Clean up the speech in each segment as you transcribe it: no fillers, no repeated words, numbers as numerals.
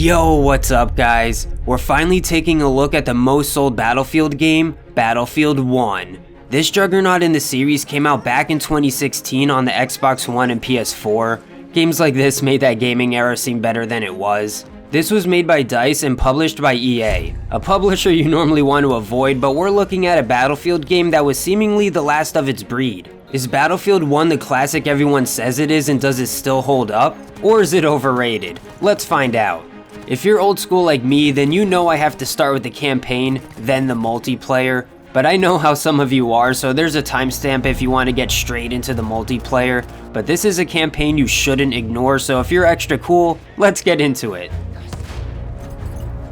Yo, what's up guys? We're finally taking a look at the most sold Battlefield game, Battlefield 1. This juggernaut in the series came out back in 2016 on the Xbox One and PS4. Games like this made that gaming era seem better than it was. This was made by DICE and published by EA, a publisher you normally want to avoid, but we're looking at a Battlefield game that was seemingly the last of its breed. Is Battlefield 1 the classic everyone says it is, and does it still hold up? Or is it overrated? Let's find out. If you're old school like me, then you know I have to start with the campaign, then the multiplayer, but I know how some of you are, so there's a timestamp if you want to get straight into the multiplayer, but this is a campaign you shouldn't ignore, so if you're extra cool, let's get into it.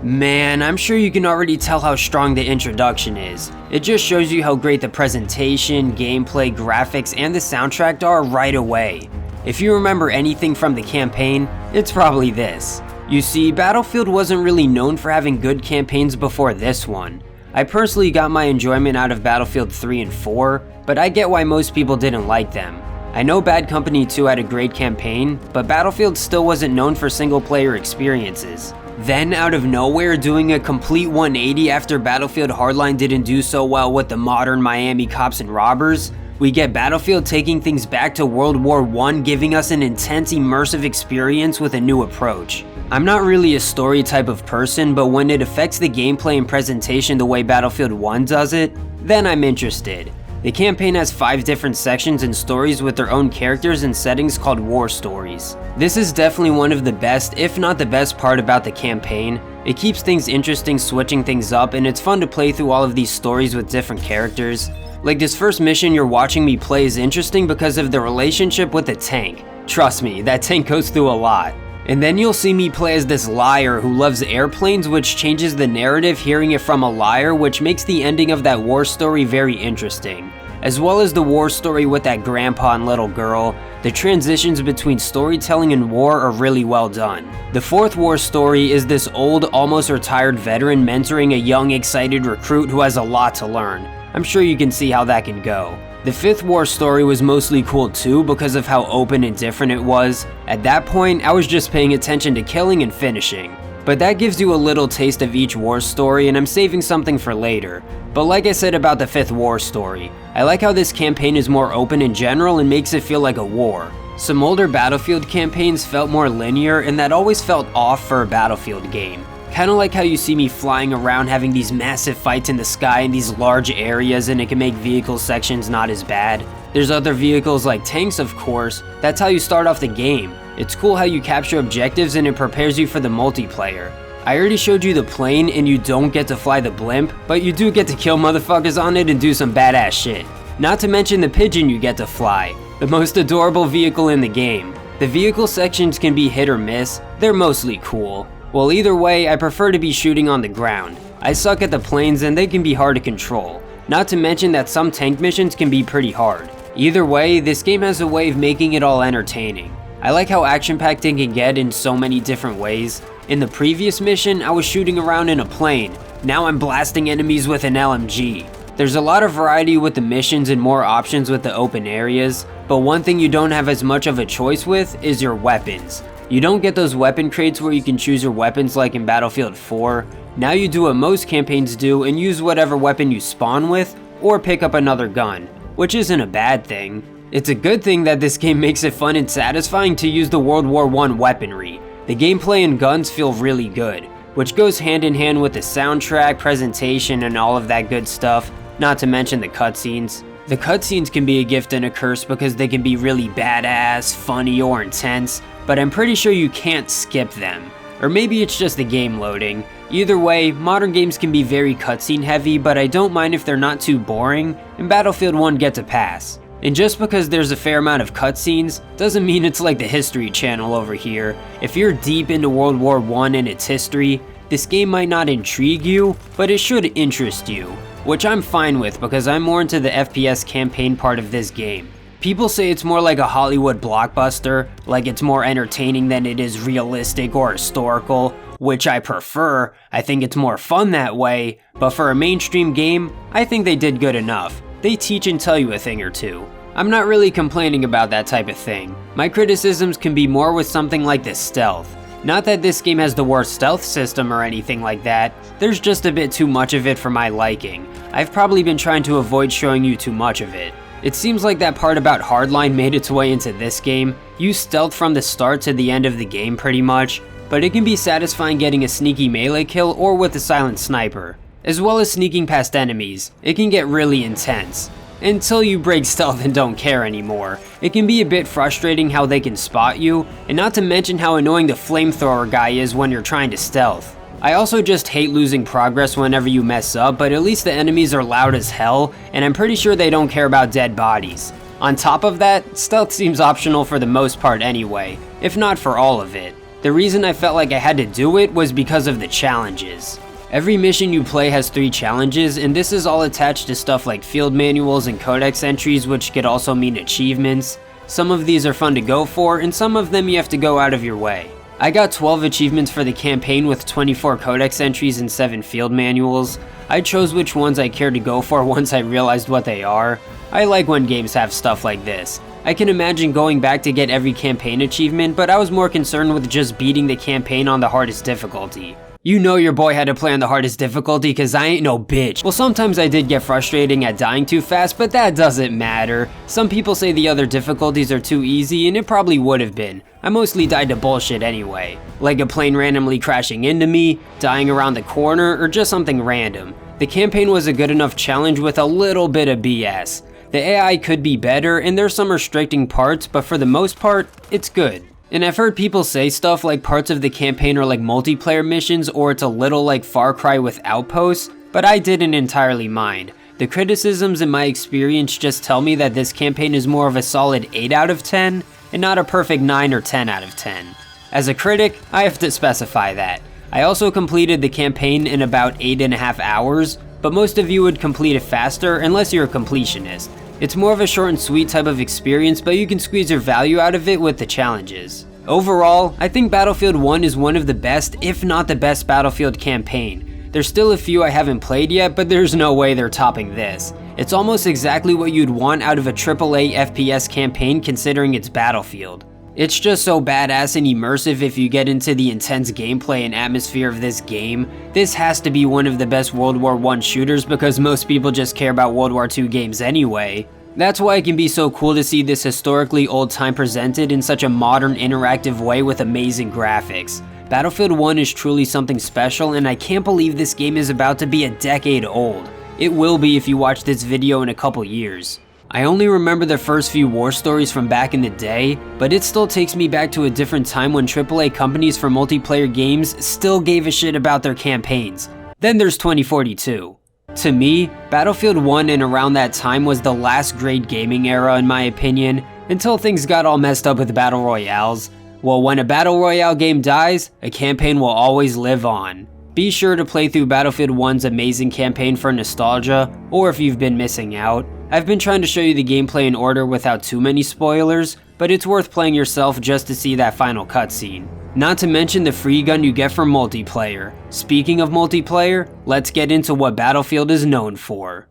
Man, I'm sure you can already tell how strong the introduction is. It just shows you how great the presentation, gameplay, graphics, and the soundtrack are right away. If you remember anything from the campaign, it's probably this. You see, Battlefield wasn't really known for having good campaigns before this one. I personally got my enjoyment out of Battlefield 3 and 4, but I get why most people didn't like them. I know Bad Company 2 had a great campaign, but Battlefield still wasn't known for single-player experiences. Then, out of nowhere, doing a complete 180 after Battlefield Hardline didn't do so well with the modern Miami cops and robbers, we get Battlefield taking things back to World War I, giving us an intense, immersive experience with a new approach. I'm not really a story type of person, but when it affects the gameplay and presentation the way Battlefield 1 does it, then I'm interested. The campaign has 5 different sections and stories with their own characters and settings called war stories. This is definitely one of the best, if not the best part about the campaign. It keeps things interesting, switching things up, and it's fun to play through all of these stories with different characters. Like this first mission you're watching me play is interesting because of the relationship with the tank. Trust me, that tank goes through a lot. And then you'll see me play as this liar who loves airplanes, which changes the narrative hearing it from a liar, which makes the ending of that war story very interesting. As well as the war story with that grandpa and little girl, the transitions between storytelling and war are really well done. The 4th war story is this old, almost retired veteran mentoring a young, excited recruit who has a lot to learn. I'm sure you can see how that can go. The 5th war story was mostly cool too because of how open and different it was. At that point, I was just paying attention to killing and finishing. But that gives you a little taste of each war story, and I'm saving something for later. But like I said about the 5th war story, I like how this campaign is more open in general and makes it feel like a war. Some older Battlefield campaigns felt more linear, and that always felt off for a Battlefield game. Kinda like how you see me flying around having these massive fights in the sky in these large areas, and it can make vehicle sections not as bad. There's other vehicles like tanks, of course. That's how you start off the game. It's cool how you capture objectives and it prepares you for the multiplayer. I already showed you the plane and you don't get to fly the blimp, but you do get to kill motherfuckers on it and do some badass shit. Not to mention the pigeon you get to fly, the most adorable vehicle in the game. The vehicle sections can be hit or miss, they're mostly cool. Well, either way, I prefer to be shooting on the ground. I suck at the planes and they can be hard to control. Not to mention that some tank missions can be pretty hard. Either way, this game has a way of making it all entertaining. I like how action-packed it can get in so many different ways. In the previous mission, I was shooting around in a plane. Now I'm blasting enemies with an LMG. There's a lot of variety with the missions and more options with the open areas, but one thing you don't have as much of a choice with is your weapons. You don't get those weapon crates where you can choose your weapons like in Battlefield 4. Now you do what most campaigns do and use whatever weapon you spawn with, or pick up another gun, which isn't a bad thing. It's a good thing that this game makes it fun and satisfying to use the World War I weaponry. The gameplay and guns feel really good, which goes hand in hand with the soundtrack, presentation, and all of that good stuff, not to mention the cutscenes. The cutscenes can be a gift and a curse because they can be really badass, funny, or intense, but I'm pretty sure you can't skip them. Or maybe it's just the game loading. Either way, modern games can be very cutscene heavy, but I don't mind if they're not too boring, and Battlefield 1 gets a pass. And just because there's a fair amount of cutscenes, doesn't mean it's like the History Channel over here. If you're deep into World War I and its history, this game might not intrigue you, but it should interest you. Which I'm fine with because I'm more into the FPS campaign part of this game. People say it's more like a Hollywood blockbuster, like it's more entertaining than it is realistic or historical, which I prefer. I think it's more fun that way, but for a mainstream game, I think they did good enough. They teach and tell you a thing or two. I'm not really complaining about that type of thing. My criticisms can be more with something like the stealth. Not that this game has the worst stealth system or anything like that, there's just a bit too much of it for my liking. I've probably been trying to avoid showing you too much of it. It seems like that part about Hardline made its way into this game. You stealth from the start to the end of the game pretty much, but it can be satisfying getting a sneaky melee kill or with a silent sniper. As well as sneaking past enemies, it can get really intense. Until you break stealth and don't care anymore. It can be a bit frustrating how they can spot you, and not to mention how annoying the flamethrower guy is when you're trying to stealth. I also just hate losing progress whenever you mess up, but at least the enemies are loud as hell, and I'm pretty sure they don't care about dead bodies. On top of that, stealth seems optional for the most part anyway, if not for all of it. The reason I felt like I had to do it was because of the challenges. Every mission you play has 3 challenges, and this is all attached to stuff like field manuals and codex entries, which could also mean achievements. Some of these are fun to go for, and some of them you have to go out of your way. I got 12 achievements for the campaign with 24 codex entries and 7 field manuals. I chose which ones I cared to go for once I realized what they are. I like when games have stuff like this. I can imagine going back to get every campaign achievement, but I was more concerned with just beating the campaign on the hardest difficulty. You know your boy had to play on the hardest difficulty cause I ain't no bitch. Well, sometimes I did get frustrating at dying too fast, but that doesn't matter. Some people say the other difficulties are too easy, and it probably would have been. I mostly died to bullshit anyway. Like a plane randomly crashing into me, dying around the corner, or just something random. The campaign was a good enough challenge with a little bit of BS. The AI could be better, and there's some restricting parts, but for the most part, it's good. And I've heard people say stuff like parts of the campaign are like multiplayer missions or it's a little like Far Cry with outposts, but I didn't entirely mind. The criticisms in my experience just tell me that this campaign is more of a solid 8 out of 10 and not a perfect 9 or 10 out of 10. As a critic, I have to specify that. I also completed the campaign in about 8.5 hours, but most of you would complete it faster unless you're a completionist. It's more of a short and sweet type of experience, but you can squeeze your value out of it with the challenges. Overall, I think Battlefield 1 is one of the best, if not the best Battlefield campaign. There's still a few I haven't played yet, but there's no way they're topping this. It's almost exactly what you'd want out of a AAA FPS campaign considering it's Battlefield. It's just so badass and immersive if you get into the intense gameplay and atmosphere of this game. This has to be one of the best World War I shooters because most people just care about World War II games anyway. That's why it can be so cool to see this historically old time presented in such a modern interactive way with amazing graphics. Battlefield 1 is truly something special, and I can't believe this game is about to be a decade old. It will be if you watch this video in a couple years. I only remember the first few war stories from back in the day, but it still takes me back to a different time when AAA companies for multiplayer games still gave a shit about their campaigns. Then there's 2042. To me, Battlefield 1 and around that time was the last great gaming era in my opinion, until things got all messed up with battle royales. Well, when a battle royale game dies, a campaign will always live on. Be sure to play through Battlefield 1's amazing campaign for nostalgia, or if you've been missing out. I've been trying to show you the gameplay in order without too many spoilers, but it's worth playing yourself just to see that final cutscene. Not to mention the free gun you get from multiplayer. Speaking of multiplayer, let's get into what Battlefield is known for.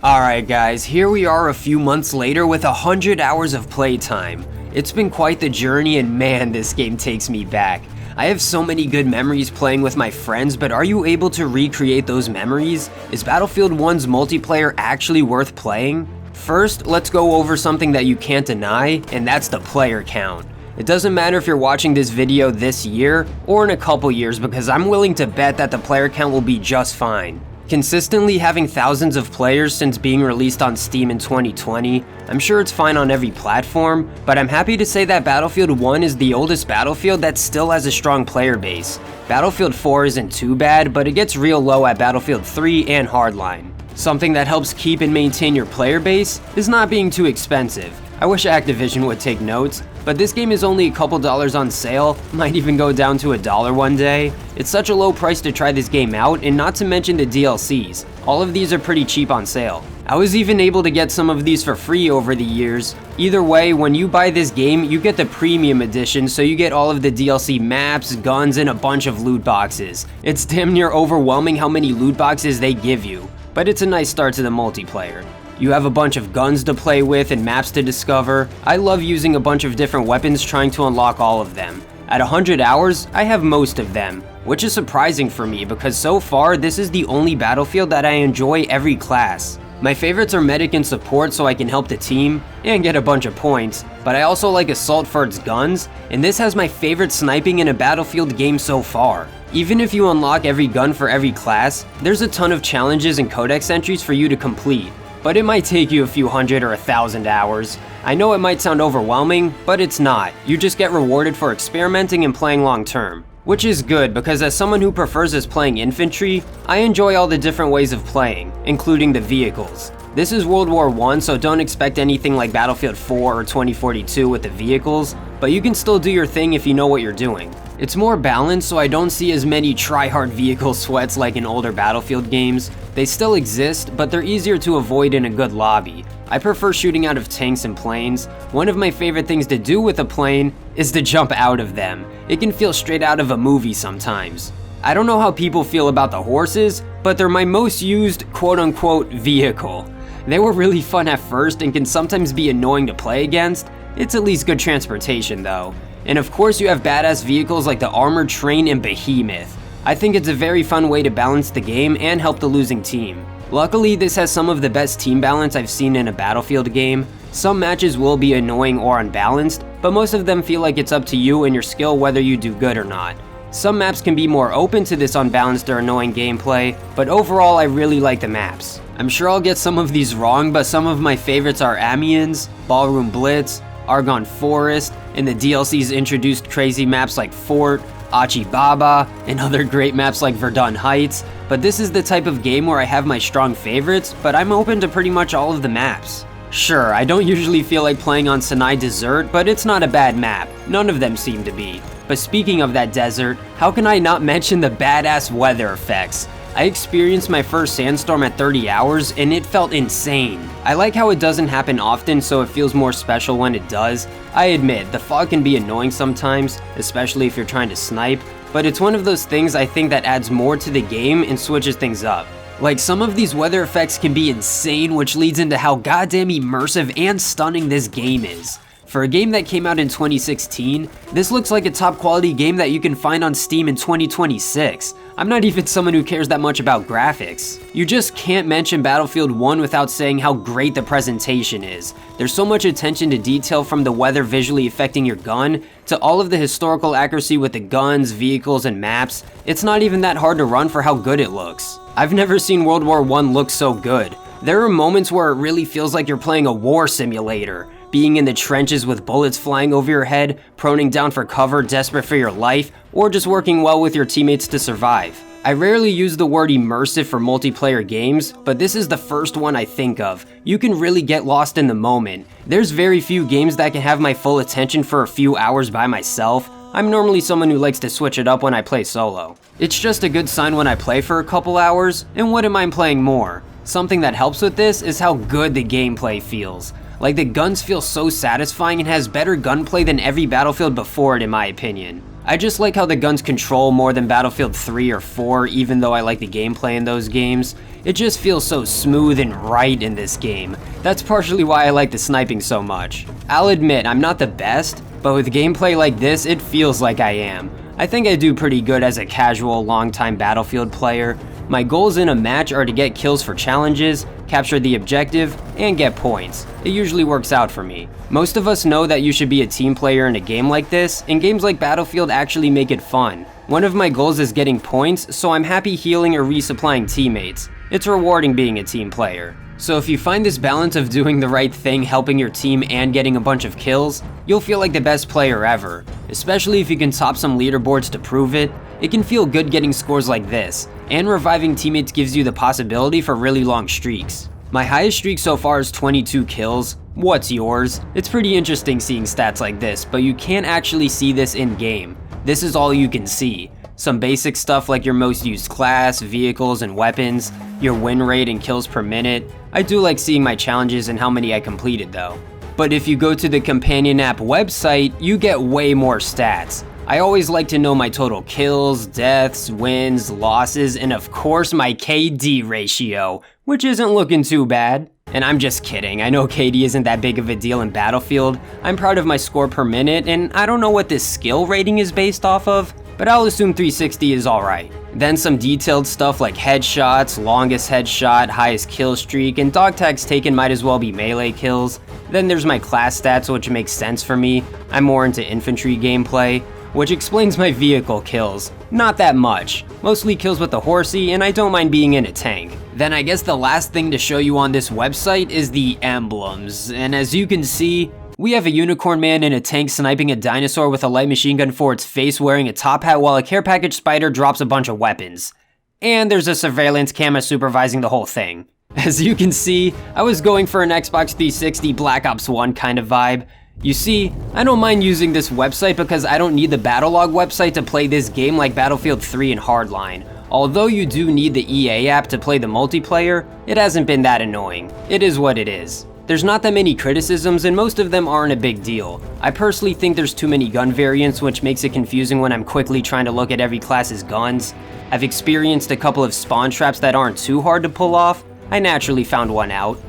Alright guys, here we are a few months later with 100 hours of playtime. It's been quite the journey and man, this game takes me back. I have so many good memories playing with my friends, but are you able to recreate those memories? Is Battlefield 1's multiplayer actually worth playing? First, let's go over something that you can't deny, and that's the player count. It doesn't matter if you're watching this video this year or in a couple years because I'm willing to bet that the player count will be just fine. Consistently having thousands of players since being released on Steam in 2020, I'm sure it's fine on every platform, but I'm happy to say that Battlefield 1 is the oldest Battlefield that still has a strong player base. Battlefield 4 isn't too bad, but it gets real low at Battlefield 3 and Hardline. Something that helps keep and maintain your player base is not being too expensive. I wish Activision would take notes, but this game is only a couple dollars on sale, might even go down to $1 one day. It's such a low price to try this game out, and not to mention the DLCs. All of these are pretty cheap on sale. I was even able to get some of these for free over the years. Either way, when you buy this game, you get the premium edition, so you get all of the DLC maps, guns, and a bunch of loot boxes. It's damn near overwhelming how many loot boxes they give you, but it's a nice start to the multiplayer. You have a bunch of guns to play with and maps to discover. I love using a bunch of different weapons trying to unlock all of them. At 100 hours, I have most of them, which is surprising for me because so far this is the only Battlefield that I enjoy every class. My favorites are Medic and Support so I can help the team and get a bunch of points, but I also like Assault for its guns, and this has my favorite sniping in a Battlefield game so far. Even if you unlock every gun for every class, there's a ton of challenges and codex entries for you to complete, but it might take you a few hundred or 1,000 hours. I know it might sound overwhelming, but it's not. You just get rewarded for experimenting and playing long term. Which is good because as someone who prefers as playing infantry, I enjoy all the different ways of playing, including the vehicles. This is World War I, so don't expect anything like Battlefield 4 or 2042 with the vehicles, but you can still do your thing if you know what you're doing. It's more balanced, so I don't see as many try-hard vehicle sweats like in older Battlefield games. They still exist, but they're easier to avoid in a good lobby. I prefer shooting out of tanks and planes. One of my favorite things to do with a plane is to jump out of them. It can feel straight out of a movie sometimes. I don't know how people feel about the horses, but they're my most used quote-unquote vehicle. They were really fun at first and can sometimes be annoying to play against. It's at least good transportation though. And of course you have badass vehicles like the Armored Train and Behemoth. I think it's a very fun way to balance the game and help the losing team. Luckily, this has some of the best team balance I've seen in a Battlefield game. Some matches will be annoying or unbalanced, but most of them feel like it's up to you and your skill whether you do good or not. Some maps can be more open to this unbalanced or annoying gameplay, but overall I really like the maps. I'm sure I'll get some of these wrong, but some of my favorites are Amiens, Ballroom Blitz, Argonne Forest, and the DLC's introduced crazy maps like Fort, Achi Baba, and other great maps like Verdun Heights, but this is the type of game where I have my strong favorites, but I'm open to pretty much all of the maps. Sure, I don't usually feel like playing on Sinai Desert, but it's not a bad map. None of them seem to be. But speaking of that desert, how can I not mention the badass weather effects? I experienced my first sandstorm at 30 hours and it felt insane. I like how it doesn't happen often, so it feels more special when it does. I admit, the fog can be annoying sometimes, especially if you're trying to snipe, but it's one of those things I think that adds more to the game and switches things up. Like, some of these weather effects can be insane, which leads into how goddamn immersive and stunning this game is. For a game that came out in 2016, this looks like a top quality game that you can find on Steam in 2026. I'm not even someone who cares that much about graphics. You just can't mention Battlefield 1 without saying how great the presentation is. There's so much attention to detail, from the weather visually affecting your gun, to all of the historical accuracy with the guns, vehicles, and maps. It's not even that hard to run for how good it looks. I've never seen World War I look so good. There are moments where it really feels like you're playing a war simulator. Being in the trenches with bullets flying over your head, proning down for cover, desperate for your life, or just working well with your teammates to survive. I rarely use the word immersive for multiplayer games, but this is the first one I think of. You can really get lost in the moment. There's very few games that can have my full attention for a few hours by myself. I'm normally someone who likes to switch it up when I play solo. It's just a good sign when I play for a couple hours, and wouldn't mind playing more. Something that helps with this is how good the gameplay feels. Like, the guns feel so satisfying and has better gunplay than every Battlefield before it, in my opinion. I just like how the guns control more than Battlefield 3 or 4, even though I like the gameplay in those games. It just feels so smooth and right in this game. That's partially why I like the sniping so much. I'll admit, I'm not the best, but with gameplay like this, it feels like I am. I think I do pretty good as a casual, long-time Battlefield player. My goals in a match are to get kills for challenges, capture the objective, and get points. It usually works out for me. Most of us know that you should be a team player in a game like this, and games like Battlefield actually make it fun. One of my goals is getting points, so I'm happy healing or resupplying teammates. It's rewarding being a team player. So if you find this balance of doing the right thing, helping your team, and getting a bunch of kills, you'll feel like the best player ever. Especially if you can top some leaderboards to prove it. It can feel good getting scores like this, and reviving teammates gives you the possibility for really long streaks. My highest streak so far is 22 kills. What's yours? It's pretty interesting seeing stats like this, but you can't actually see this in game. This is all you can see. Some basic stuff like your most used class, vehicles, and weapons, your win rate and kills per minute. I do like seeing my challenges and how many I completed though. But if you go to the companion app website, you get way more stats. I always like to know my total kills, deaths, wins, losses, and of course my KD ratio, which isn't looking too bad. And I'm just kidding, I know KD isn't that big of a deal in Battlefield, I'm proud of my score per minute, and I don't know what this skill rating is based off of, but I'll assume 360 is alright. Then some detailed stuff like headshots, longest headshot, highest kill streak, and dog tags taken might as well be melee kills. Then there's my class stats, which makes sense for me. I'm more into infantry gameplay, which explains my vehicle kills. Not that much, mostly kills with the horsey, and I don't mind being in a tank. Then I guess the last thing to show you on this website is the emblems, and as you can see, we have a unicorn man in a tank sniping a dinosaur with a light machine gun for its face wearing a top hat while a care package spider drops a bunch of weapons. And there's a surveillance camera supervising the whole thing. As you can see, I was going for an Xbox 360 Black Ops 1 kind of vibe. You see, I don't mind using this website because I don't need the Battlelog website to play this game like Battlefield 3 and Hardline. Although you do need the EA app to play the multiplayer, it hasn't been that annoying. It is what it is. There's not that many criticisms and most of them aren't a big deal. I personally think there's too many gun variants, which makes it confusing when I'm quickly trying to look at every class's guns. I've experienced a couple of spawn traps that aren't too hard to pull off. I naturally found one out.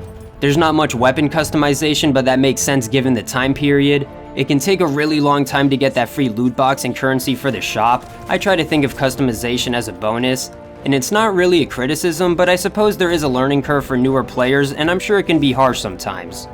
There's not much weapon customization, but that makes sense given the time period. It can take a really long time to get that free loot box and currency for the shop. I try to think of customization as a bonus. And it's not really a criticism, but I suppose there is a learning curve for newer players, and I'm sure it can be harsh sometimes.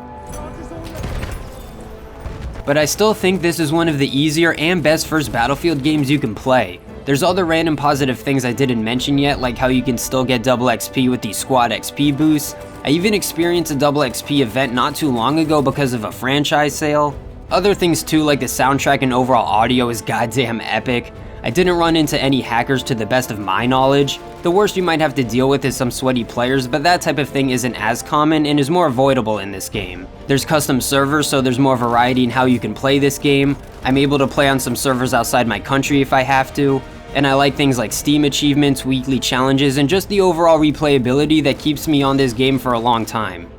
But I still think this is one of the easier and best first Battlefield games you can play. There's other random positive things I didn't mention yet, like how you can still get double XP with these squad XP boosts. I even experienced a double XP event not too long ago because of a franchise sale. Other things too, like the soundtrack and overall audio is goddamn epic. I didn't run into any hackers to the best of my knowledge. The worst you might have to deal with is some sweaty players, but that type of thing isn't as common and is more avoidable in this game. There's custom servers, so there's more variety in how you can play this game. I'm able to play on some servers outside my country if I have to. And I like things like Steam achievements, weekly challenges, and just the overall replayability that keeps me on this game for a long time.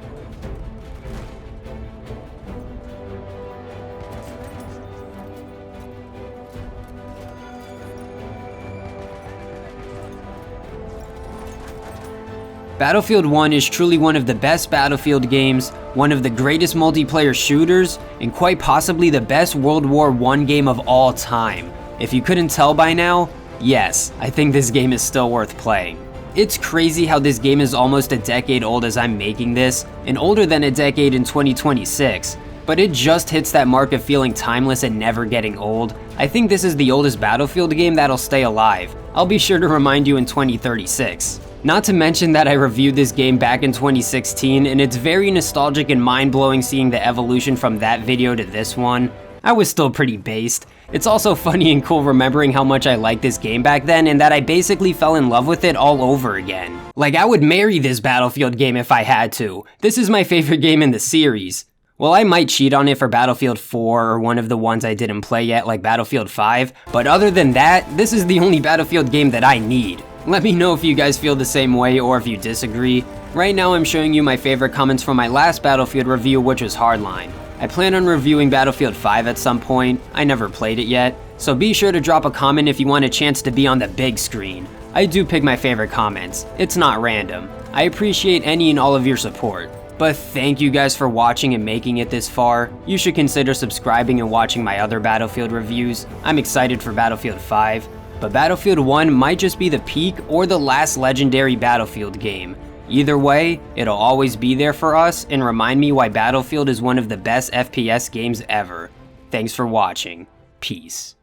Battlefield 1 is truly one of the best Battlefield games, one of the greatest multiplayer shooters, and quite possibly the best World War I game of all time. If you couldn't tell by now, yes, I think this game is still worth playing. It's crazy how this game is almost a decade old as I'm making this, and older than a decade in 2026, but it just hits that mark of feeling timeless and never getting old. I think this is the oldest Battlefield game that'll stay alive. I'll be sure to remind you in 2036. Not to mention that I reviewed this game back in 2016, and it's very nostalgic and mind-blowing seeing the evolution from that video to this one. I was still pretty based. It's also funny and cool remembering how much I liked this game back then and that I basically fell in love with it all over again. Like, I would marry this Battlefield game if I had to. This is my favorite game in the series. Well, I might cheat on it for Battlefield 4 or one of the ones I didn't play yet, like Battlefield 5, but other than that, this is the only Battlefield game that I need. Let me know if you guys feel the same way or if you disagree. Right now I'm showing you my favorite comments from my last Battlefield review, which was Hardline. I plan on reviewing Battlefield 5 at some point. I never played it yet, so be sure to drop a comment if you want a chance to be on the big screen. I do pick my favorite comments. It's not random. I appreciate any and all of your support. But thank you guys for watching and making it this far. You should consider subscribing and watching my other Battlefield reviews. I'm excited for Battlefield 5. But Battlefield 1 might just be the peak or the last legendary Battlefield game. Either way, it'll always be there for us and remind me why Battlefield is one of the best FPS games ever. Thanks for watching. Peace.